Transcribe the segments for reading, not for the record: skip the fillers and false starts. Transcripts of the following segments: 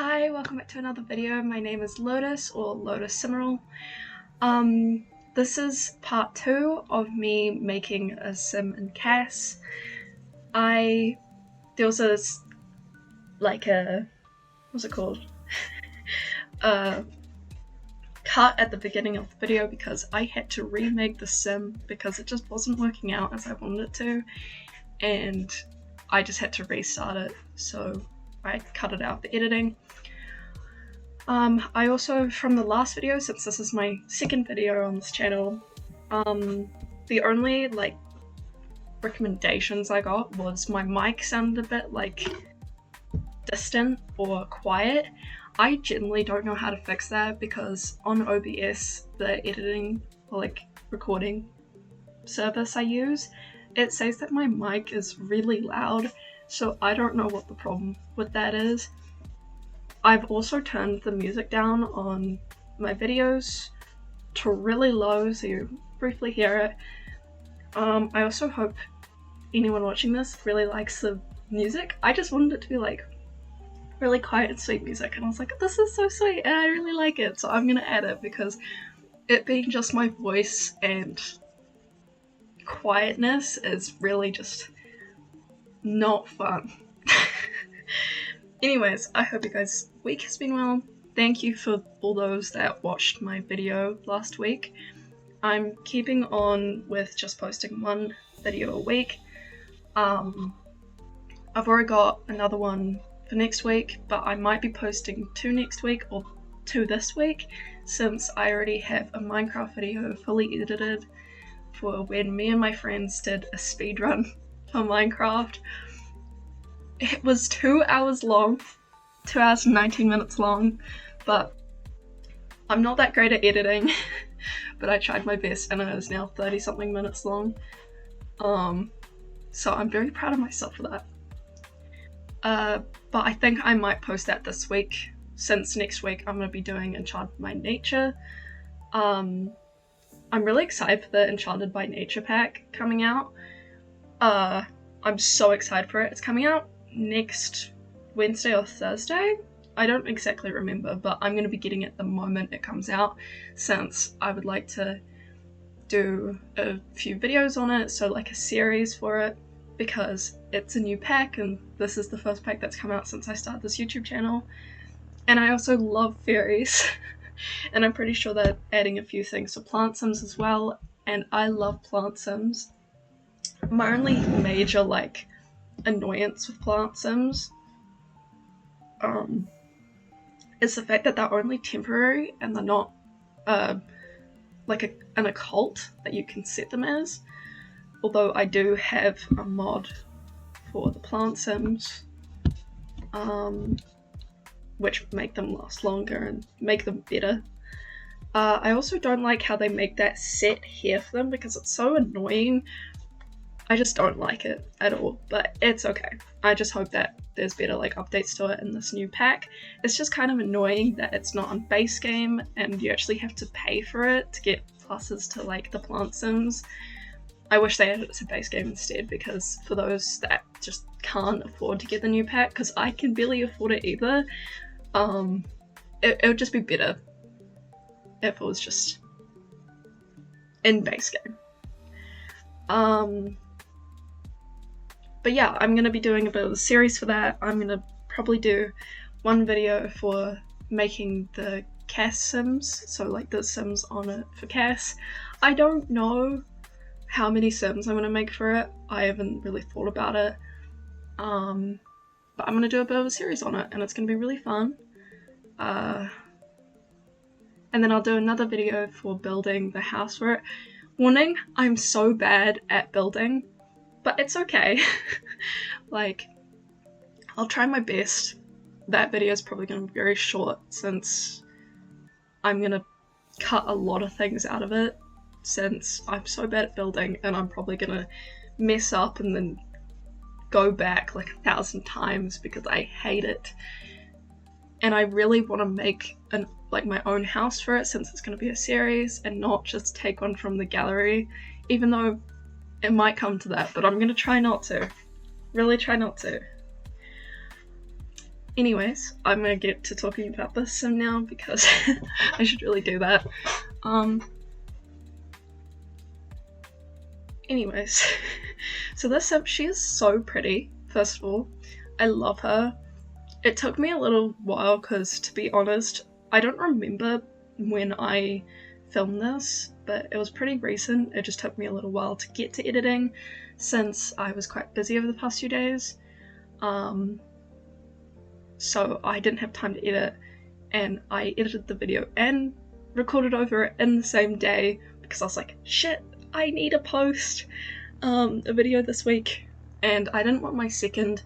Hi, welcome back to another video. My name is Lotus, or Lotus Cimarral. This is part 2 of me making a sim in CAS. There was what's it called? Cut at the beginning of the video because I had to remake the sim because it just wasn't working out as I wanted it to, and I just had to restart it, so I cut it out the editing. I also, from the last video, since this is my second video on this channel, the only recommendations I got was my mic sounded a bit distant or quiet. I generally don't know how to fix that because on OBS, the editing or recording service I use, it says that my mic is really loud, so I don't know what the problem with that is. I've also turned the music down on my videos to really low so you briefly hear it. I also hope anyone watching this really likes the music. I just wanted it to be really quiet and sweet music, and I was like, this is so sweet and I really like it, so I'm gonna add it because it being just my voice and quietness is really just not fun. Anyways, I hope you guys' week has been well. Thank you for all those that watched my video last week. I'm keeping on with just posting one video a week. I've already got another one for next week, but I might be posting 2 next week or 2 this week, since I already have a Minecraft video fully edited for when me and my friends did a speedrun for Minecraft. It was 2 hours long, 2 hours and 19 minutes long, but I'm not that great at editing, but I tried my best and it is now 30 something minutes long. So I'm very proud of myself for that. But I think I might post that this week, since next week I'm going to be doing Enchanted by Nature. I'm really excited for the Enchanted by Nature pack coming out. I'm so excited for it. It's coming out next Wednesday or Thursday. I don't exactly remember, but I'm going to be getting it the moment it comes out, since I would like to do a few videos on it, so a series for it, because it's a new pack and this is the first pack that's come out since I started this YouTube channel. And I also love fairies and I'm pretty sure they're adding a few things to plant sims as well, and I love plant sims. My only major annoyance with plant sims is the fact that they're only temporary and they're not an occult that you can set them as. Although I do have a mod for the plant sims, which make them last longer and make them better. I also don't like how they make that set here for them because it's so annoying. I just don't like it at all, but it's okay. I just hope that there's better updates to it in this new pack. It's just kind of annoying that it's not on base game and you actually have to pay for it to get pluses to the plant sims. I wish they added it to base game instead, because for those that just can't afford to get the new pack, because I can barely afford it either, it would just be better if it was just in base game. But yeah, I'm going to be doing a bit of a series for that. I'm going to probably do one video for making the CAS sims, so the sims on it for CAS. I don't know how many sims I'm going to make for it. I haven't really thought about it. But I'm going to do a bit of a series on it and it's going to be really fun. And then I'll do another video for building the house for it. Warning, I'm so bad at building, but it's okay. I'll try my best. That video is probably going to be very short since I'm going to cut a lot of things out of it, since I'm so bad at building and I'm probably going to mess up and then go back 1,000 times because I hate it. And I really want to make my own house for it, since it's going to be a series and not just take one from the gallery, even though it might come to that, but I'm going to try not to. Really try not to. Anyways, I'm gonna get to talking about this sim now because I should really do that. Anyways, so this sim, she is so pretty, first of all. I love her. It took me a little while because, to be honest, I don't remember when I filmed this, but it was pretty recent. It just took me a little while to get to editing since I was quite busy over the past few days. So I didn't have time to edit, and I edited the video and recorded over it in the same day because I was like, shit, I need to post a video this week. And I didn't want my second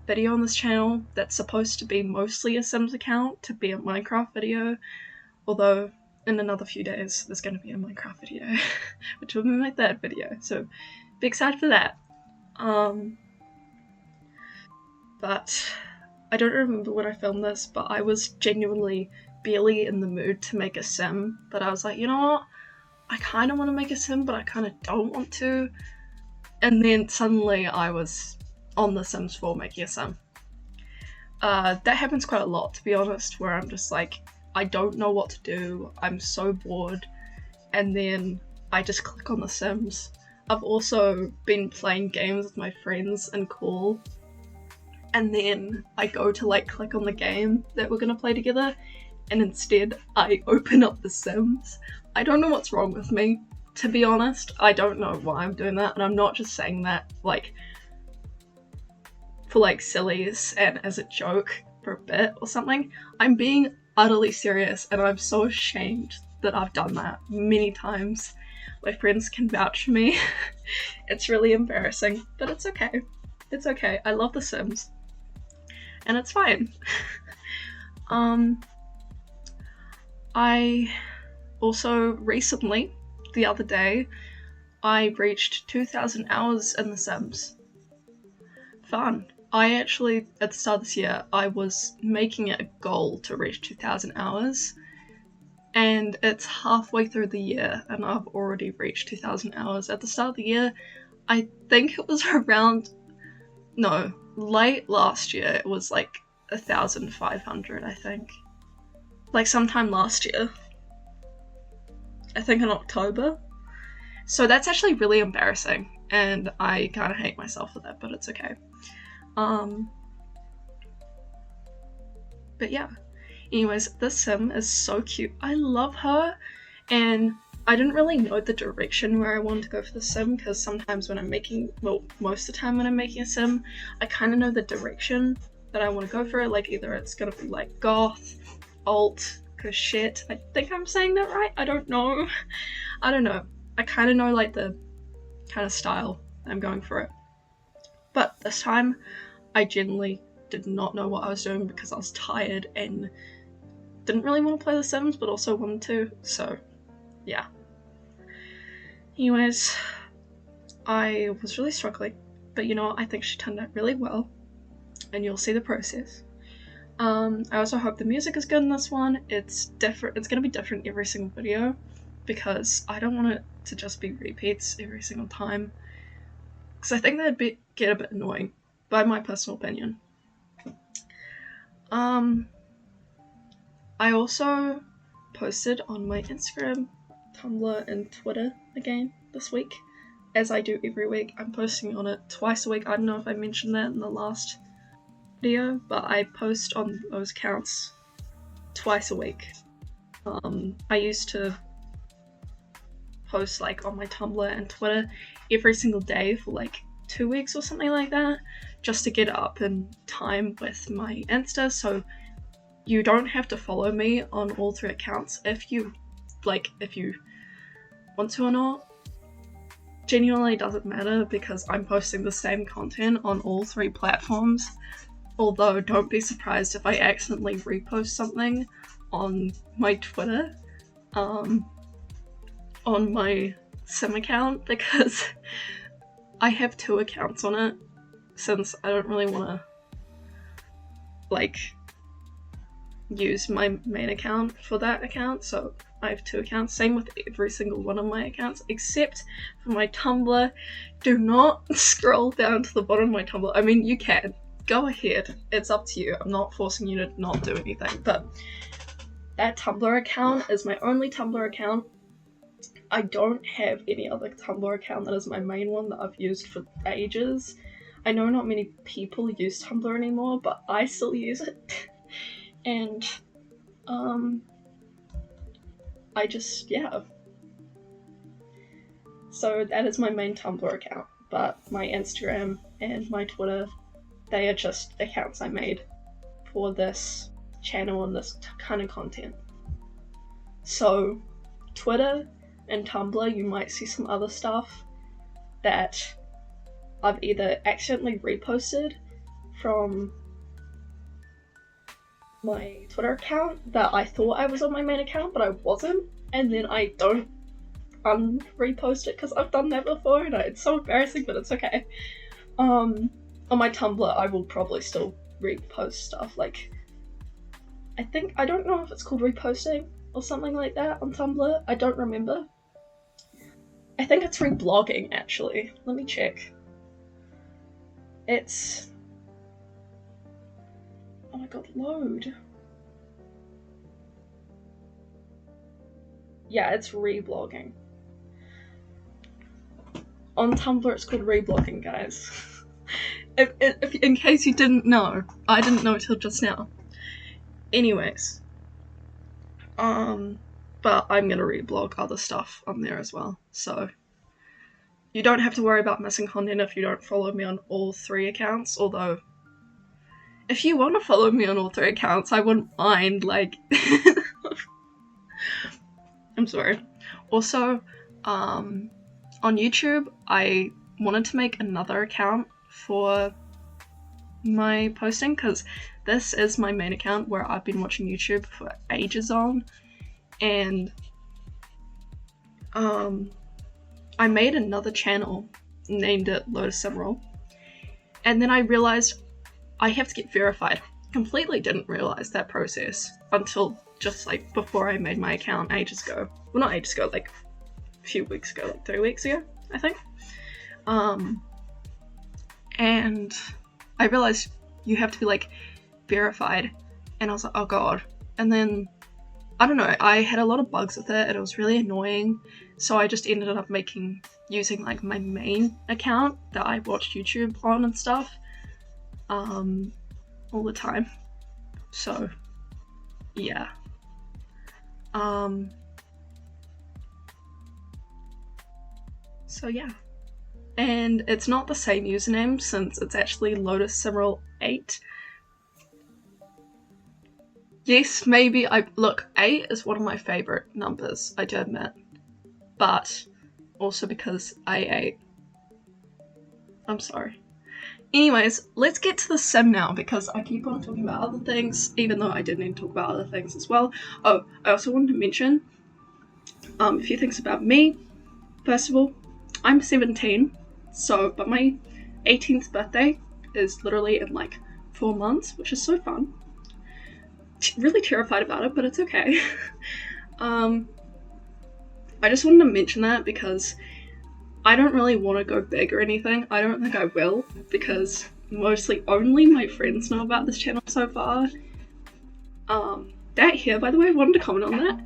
video on this channel that's supposed to be mostly a Sims account to be a Minecraft video, although in another few days there's going to be a Minecraft video which will be my third video, so be excited for that. But I don't remember when I filmed this, but I was genuinely barely in the mood to make a sim, but I was like, you know what, I kind of want to make a sim but I kind of don't want to, and then suddenly I was on The Sims 4 making a sim. That happens quite a lot, to be honest, where I'm just like, I don't know what to do, I'm so bored, and then I just click on The Sims. I've also been playing games with my friends in call, and then I go to like click on the game that we're gonna play together, and instead I open up The Sims. I don't know what's wrong with me, to be honest. I don't know why I'm doing that, and I'm not just saying that like for like sillies and as a joke for a bit or something. I'm being utterly serious, and I'm so ashamed that I've done that many times. My friends can vouch for me. It's really embarrassing, but it's okay. It's okay. I love The Sims, and it's fine. I also recently, the other day, I reached 2,000 hours in The Sims. Fun. I actually, at the start of this year, I was making it a goal to reach 2,000 hours, and it's halfway through the year and I've already reached 2,000 hours. At the start of the year, I think it was around, no, late last year, it was like 1,500, I think. Like sometime last year. I think in October. So that's actually really embarrassing, and I kind of hate myself for that, but it's okay. But yeah, anyways, this sim is so cute. I love her, and I didn't really know the direction where I wanted to go for the sim, because sometimes when I'm making, well, most of the time when I'm making a sim, I kind of know the direction that I want to go for it. Like either it's gonna be like goth, alt, cause shit, I think I'm saying that right? I don't know. I don't know. I kind of know like the kind of style I'm going for it. But this time, I genuinely did not know what I was doing because I was tired and didn't really want to play The Sims, but also wanted to, so yeah. Anyways, I was really struggling, but you know what, I think she turned out really well, and you'll see the process. I also hope the music is good in this one. It's different. It's going to be different every single video because I don't want it to just be repeats every single time, because I think that'd get a bit annoying, by my personal opinion. I also posted on my Instagram, Tumblr, and Twitter again this week, as I do every week. I'm posting on it twice a week. I don't know if I mentioned that in the last video, but I post on those accounts twice a week. I used to post like on my Tumblr and Twitter every single day for like 2 weeks or something like that, just to get it up in time with my Insta, so you don't have to follow me on all 3 accounts if you want to or not. Genuinely doesn't matter because I'm posting the same content on all 3 platforms, although don't be surprised if I accidentally repost something on my Twitter on my sim account, because I have 2 accounts on it, since I don't really want to like use my main account for that account, so I have 2 accounts. Same with every single one of my accounts, except for my Tumblr. Do not scroll down to the bottom of my Tumblr. I mean, you can, go ahead. It's up to you. I'm not forcing you to not do anything, but that Tumblr account is my only Tumblr account. I don't have any other Tumblr account that is my main one that I've used for ages. I know not many people use Tumblr anymore, but I still use it. And, I just, yeah. So that is my main Tumblr account, but my Instagram and my Twitter, they are just accounts I made for this channel and this kind of content. So, Twitter and Tumblr, you might see some other stuff that I've either accidentally reposted from my Twitter account that I thought I was on my main account, but I wasn't, and then I don't repost it because I've done that before, and it's so embarrassing, but it's okay. On my Tumblr, I will probably still repost stuff, like, I don't know if it's called reposting or something like that on Tumblr, I don't remember. I think it's reblogging, actually. Let me check. It's... oh my god, load. Yeah, it's reblogging. On Tumblr, it's called reblogging, guys. if in case you didn't know, I didn't know till just now. Anyways, but I'm gonna reblog other stuff on there as well, so you don't have to worry about missing content if you don't follow me on all 3 accounts, although if you want to follow me on all 3 accounts, I wouldn't mind, like... I'm sorry. Also, on YouTube, I wanted to make another account for my posting, because this is my main account where I've been watching YouTube for ages on, and I made another channel, named it Lotus Emerald, and then I realized I have to get verified. Completely didn't realize that process until just like before I made my account ages ago. Well, not ages ago, like a few weeks ago, like 3 weeks ago, I think. And I realized you have to be like verified, and I was like, oh god. And then, I don't know, I had a lot of bugs with it and it was really annoying, so I just ended up using like my main account that I watched YouTube on and stuff all the time. So yeah. So yeah. And it's not the same username since it's actually Lotus Emerald 8. Yes, maybe look, 8 is one of my favourite numbers, I do admit. But also because I ate. I'm sorry. Anyways, let's get to the sim now, because I keep on talking about other things, even though I did need to talk about other things as well. Oh, I also wanted to mention a few things about me. First of all, I'm 17, but my 18th birthday is literally in like 4 months, which is so fun. Really terrified about it, but it's okay. I just wanted to mention that because I don't really want to go big or anything. I don't think I will, because mostly only my friends know about this channel so far. That here, by the way, I wanted to comment on that.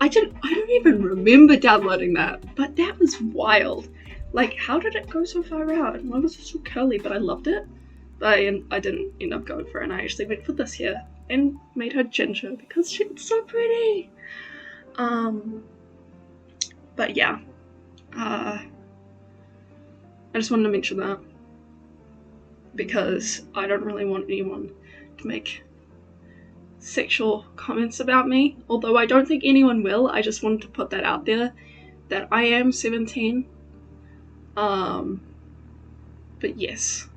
I don't even remember downloading that, but that was wild. Like, how did it go so far out? Why was it so curly? But I loved it. But I didn't end up going for it, and I actually went for this here and made her ginger because she's so pretty. But yeah. I just wanted to mention that because I don't really want anyone to make sexual comments about me, although I don't think anyone will. I just wanted to put that out there, that I am 17. But yes.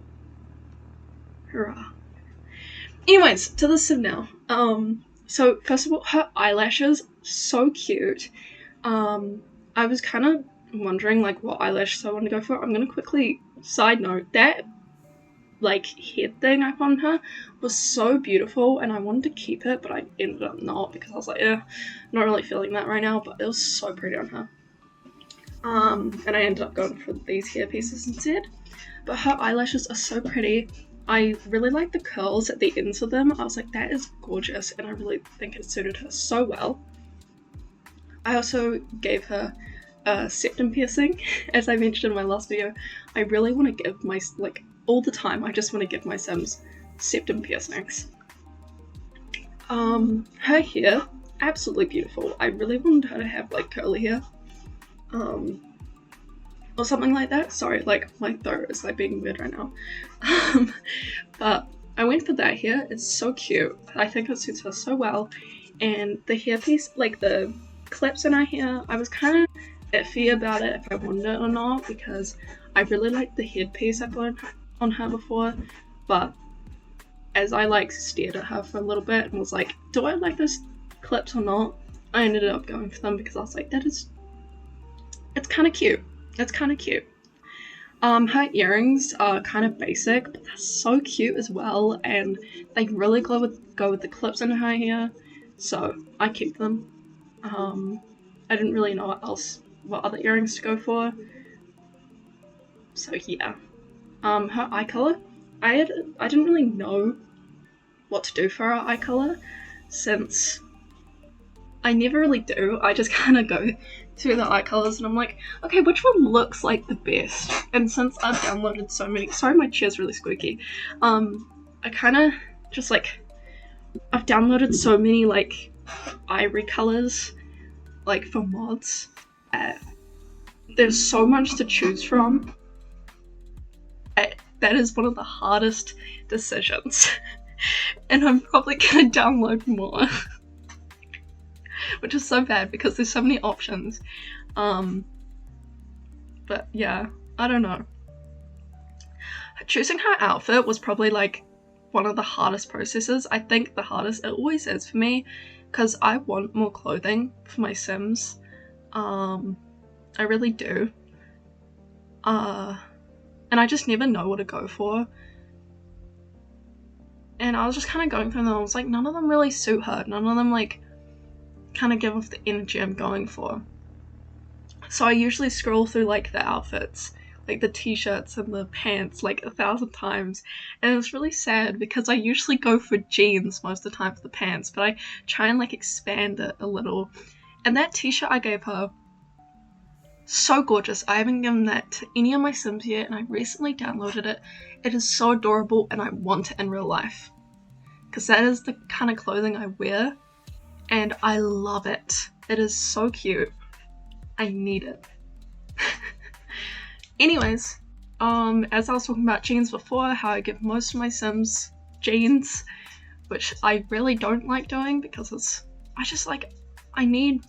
Hurrah. Anyways, to the sim now. So first of all, her eyelashes, so cute. I was kind of wondering like what eyelashes I want to go for. I'm gonna quickly side note that like head thing I found her was so beautiful, and I wanted to keep it, but I ended up not because I was like, not really feeling that right now. But it was so pretty on her. And I ended up going for these hair pieces instead. But her eyelashes are so pretty. I really like the curls at the ends of them. I was like, that is gorgeous, and I really think it suited her so well. I also gave her a septum piercing. As I mentioned in my last video, I really want to give my, like, all the time, I just want to give my Sims septum piercings. Her hair, absolutely beautiful. I really wanted her to have, like, curly hair. Or something like that. Sorry, like, my throat is, like, being weird right now. But I went for that hair. It's so cute. I think it suits her so well. And the hairpiece, like, the clips in her hair, I was kind of iffy about it if I wanted it or not, because I really liked the headpiece I put on her before, but as I, like, stared at her for a little bit and was like, do I like those clips or not, I ended up going for them because I was like, it's kind of cute. It's kind of cute. Her earrings are kind of basic, but they're so cute as well, and they really go with the clips in her hair, so I keep them. I didn't really know what other earrings to go for, so yeah. Her eye color, I didn't really know what to do for her eye color, since I never really do. I just kind of go through the eye colors and I'm like, okay, which one looks like the best? And since I've downloaded so many, sorry my chair's really squeaky, I kind of just, like, I've downloaded so many, like, ivory colors, like, for mods. There's so much to choose from. That is one of the hardest decisions. And I'm probably gonna download more. Which is so bad because there's so many options. But yeah, I don't know. Choosing her outfit was probably, like, one of the hardest processes. I think the hardest, it always is for me, because I want more clothing for my Sims. I really do. And I just never know what to go for. And I was just kind of going through them, I was like, none of them really suit her. None of them, like, kind of give off the energy I'm going for. So I usually scroll through, like, the outfits, like the t-shirts and the pants, like, 1,000 times, and it's really sad because I usually go for jeans most of the time for the pants, but I try and, like, expand it a little. And that t-shirt I gave her, so gorgeous. I haven't given that to any of my Sims yet, and I recently downloaded it. It is so adorable and I want it in real life, because that is the kind of clothing I wear. And I love it. It is so cute. I need it. Anyways, as I was talking about jeans before, how I give most of my Sims jeans, which I really don't like doing because I need,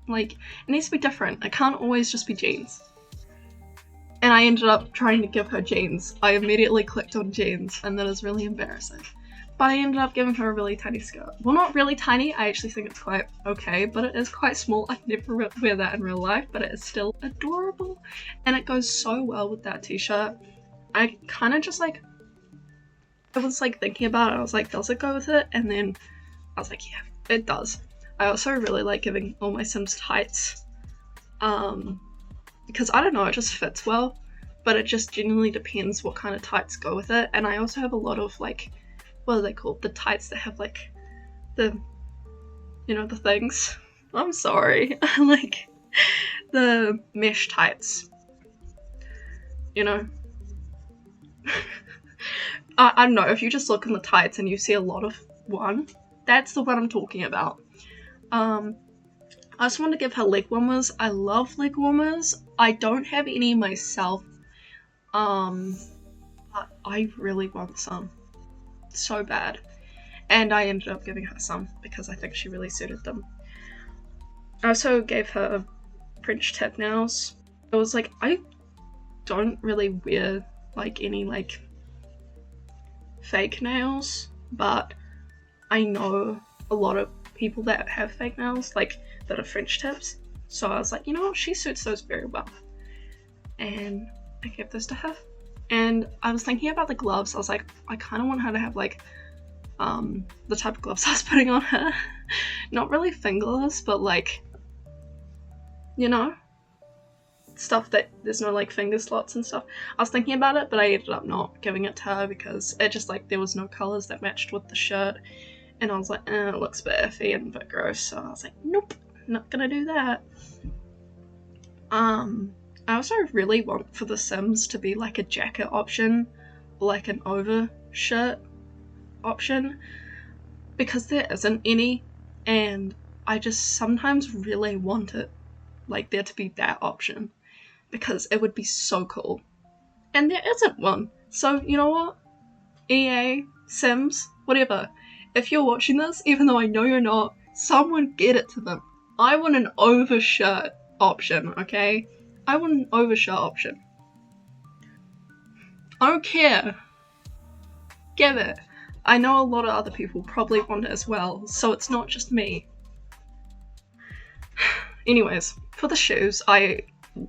like, it needs to be different. It can't always just be jeans. And I ended up trying to give her jeans. I immediately clicked on jeans, and that is really embarrassing. But I ended up giving her a really tiny skirt. Well, not really tiny, I actually think it's quite okay, but it is quite small. I'd never wear that in real life, but it is still adorable. And it goes so well with that t-shirt. I kind of just, like, I was, like, thinking about it. I was like, does it go with it? And then I was like, yeah, it does. I also really like giving all my Sims tights. Because, I don't know, it just fits well. But it just genuinely depends what kind of tights go with it. And I also have a lot of, like, what are they called? The tights that have, like, the, you know, the things. I'm sorry. Like, the mesh tights. You know? I don't know, if you just look in the tights and you see a lot of one, that's the one I'm talking about. I just want to give her leg warmers. I love leg warmers. I don't have any myself. But I really want some. So bad. And I ended up giving her some because I think she really suited them. I also gave her French tip nails. It was like, I don't really wear, like, any, like, fake nails, but I know a lot of people that have fake nails, like, that are French tips. So I was like, you know what, she suits those very well. And I gave those to her. And I was thinking about the gloves. I was like, I kind of want her to have, like, the type of gloves I was putting on her. Not really fingerless, but, like, you know? stuff that there's no like finger slots and stuff. I was thinking about it, but I ended up not giving it to her because it just like there was no colours that matched with the shirt, and I was like, it looks a bit iffy and a bit gross, so I was like, nope, not gonna do that. I also really want for the Sims to be like a jacket option or like an overshirt option, because there isn't any, and I just sometimes really want it, like there to be that option, because it would be so cool. And there isn't one. So you know what? EA, Sims, whatever. If you're watching this, even though I know you're not, someone get it to them. I want an overshirt option, okay? I want an overshirt option. I don't care. Give it. I know a lot of other people probably want it as well, so it's not just me. Anyways, for the shoes, I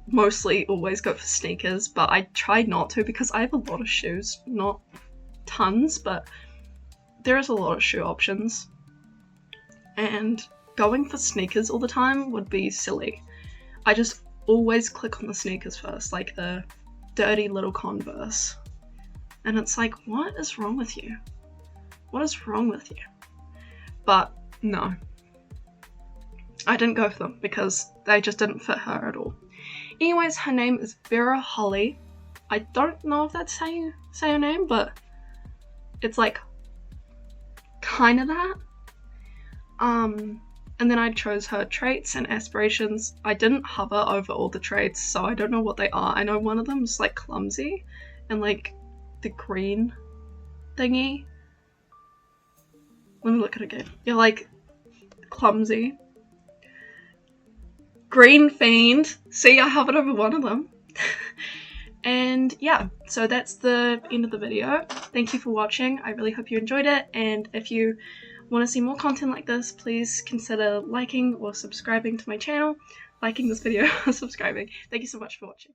mostly always go for sneakers, but I try not to because I have a lot of shoes. Not tons, but there is a lot of shoe options. And going for sneakers all the time would be silly. I just always click on the sneakers first, like the dirty little Converse. And it's like, what is wrong with you? What is wrong with you? But no. I didn't go for them because they just didn't fit her at all. Anyways, her name is Vera Holly. I don't know if that's how you say her name, but it's like kind of that. And then I chose her traits and aspirations. I didn't hover over all the traits, so I don't know what they are. I know one of them is like clumsy and like the green thingy. Let me look at it again. Yeah, like clumsy. Green fiend. See, I hovered over one of them. And yeah, so that's the end of the video. Thank you for watching. I really hope you enjoyed it. And if you want to see more content like this, please consider liking or subscribing to my channel. Liking this video or subscribing. Thank you so much for watching.